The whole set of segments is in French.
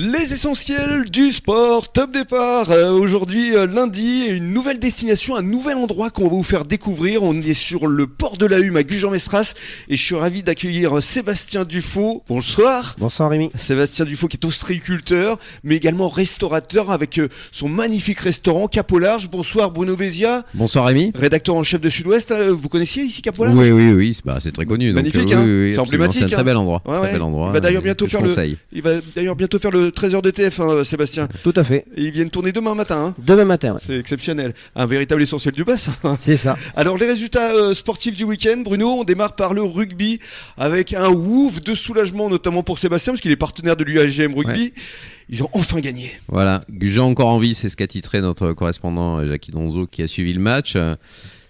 Les essentiels du sport, top départ. Aujourd'hui, lundi, une nouvelle destination, un nouvel endroit qu'on va vous faire découvrir. On est sur le port de la Hume à Gujan-Mestras et je suis ravi d'accueillir Sébastien Dufaux. Bonsoir. Bonsoir Rémi. Sébastien Dufaux qui est ostréiculteur, mais également restaurateur avec son magnifique restaurant Cap au Large. Bonsoir Bruno Bézia. Bonsoir Rémi. Rédacteur en chef de Sud-Ouest. Vous connaissiez ici Cap au Large ? Oui, c'est très connu. Magnifique, donc, hein, oui, c'est emblématique. C'est un très bel endroit. Ouais. Très bel endroit. Il va d'ailleurs bientôt faire le 13h de TF, Sébastien. Tout à fait. Et ils viennent tourner demain matin. Hein. Demain matin, ouais. C'est exceptionnel. Un véritable essentiel du bassin. C'est ça. Alors les résultats sportifs du week-end, Bruno, on démarre par le rugby avec un ouf de soulagement, notamment pour Sébastien, parce qu'il est partenaire de l'UAGM Rugby. Ouais. Ils ont enfin gagné. Voilà, Gujan encore en vie, c'est ce qu'a titré notre correspondant Jackie Donzo qui a suivi le match.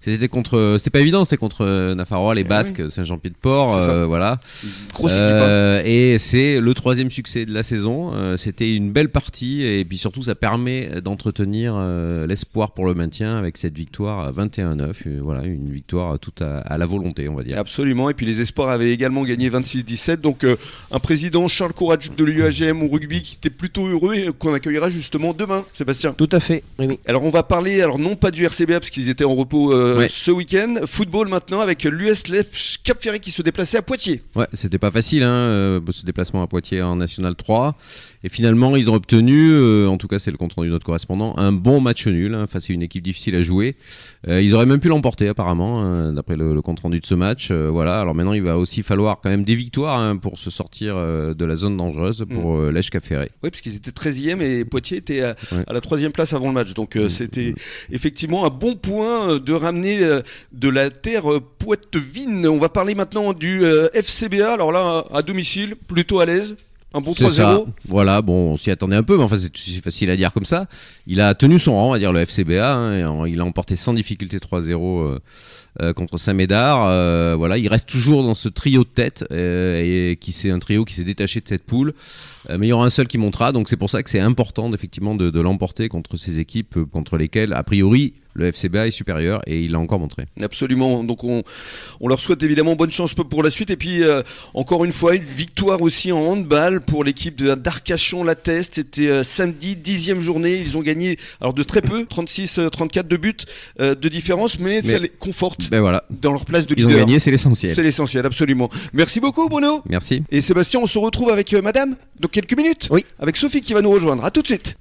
C'était pas évident, c'était contre Nafarroa, les Basques, Saint-Jean-Pied-de-Port, voilà. Grosse équipe. Et c'est le 3e succès de la saison. C'était une belle partie et puis surtout ça permet d'entretenir l'espoir pour le maintien avec cette victoire 21-9. Voilà, une victoire toute à la volonté, on va dire. Absolument. Et puis les espoirs avaient également gagné 26-17. Donc un président Charles Courage de l'UAGM au rugby qui était plutôt heureux et qu'on accueillera justement demain, Sébastien. Tout à fait, Rémi. Alors on va parler, non pas du RCBA parce qu'ils étaient en repos. Ce week-end, football maintenant avec l'USLF Cap-Ferré qui se déplaçait à Poitiers. Ouais, c'était pas facile ce déplacement à Poitiers en National 3 et finalement ils ont obtenu, en tout cas c'est le compte rendu de notre correspondant, un bon match nul face à une équipe difficile à jouer. Ils auraient même pu l'emporter apparemment d'après le compte rendu de ce match. Voilà, alors maintenant il va aussi falloir quand même des victoires pour se sortir de la zone dangereuse pour l'Èche Cap-Ferré. Oui, parce qu'ils étaient 13e et Poitiers était à la 3e place avant le match, donc c'était effectivement un bon point de ramener de la terre poitevine. On va parler maintenant du FCBA. Alors là, à domicile, plutôt à l'aise. Un bon 3-0. Ça. Voilà, bon, on s'y attendait un peu, mais enfin c'est facile à dire comme ça. Il a tenu son rang, on va dire, le FCBA. Il a emporté sans difficulté 3-0 contre Saint-Médard. Voilà, il reste toujours dans ce trio de tête et c'est un trio qui s'est détaché de cette poule. Mais il y aura un seul qui montera, donc c'est pour ça que c'est important effectivement de l'emporter contre ces équipes contre lesquelles, a priori, le FCBA est supérieur et il l'a encore montré. Absolument, donc on leur souhaite évidemment bonne chance pour la suite. Et puis encore une fois, une victoire aussi en handball pour l'équipe d'Arcachon-La-Teste. C'était samedi, 10e journée. Ils ont gagné alors de très peu, 36-34 de buts de différence, mais ça les conforte dans leur place de leader. Ils ont gagné, c'est l'essentiel. C'est l'essentiel, absolument. Merci beaucoup Bruno. Merci. Et Sébastien, on se retrouve avec madame dans quelques minutes. Oui. Avec Sophie qui va nous rejoindre. À tout de suite.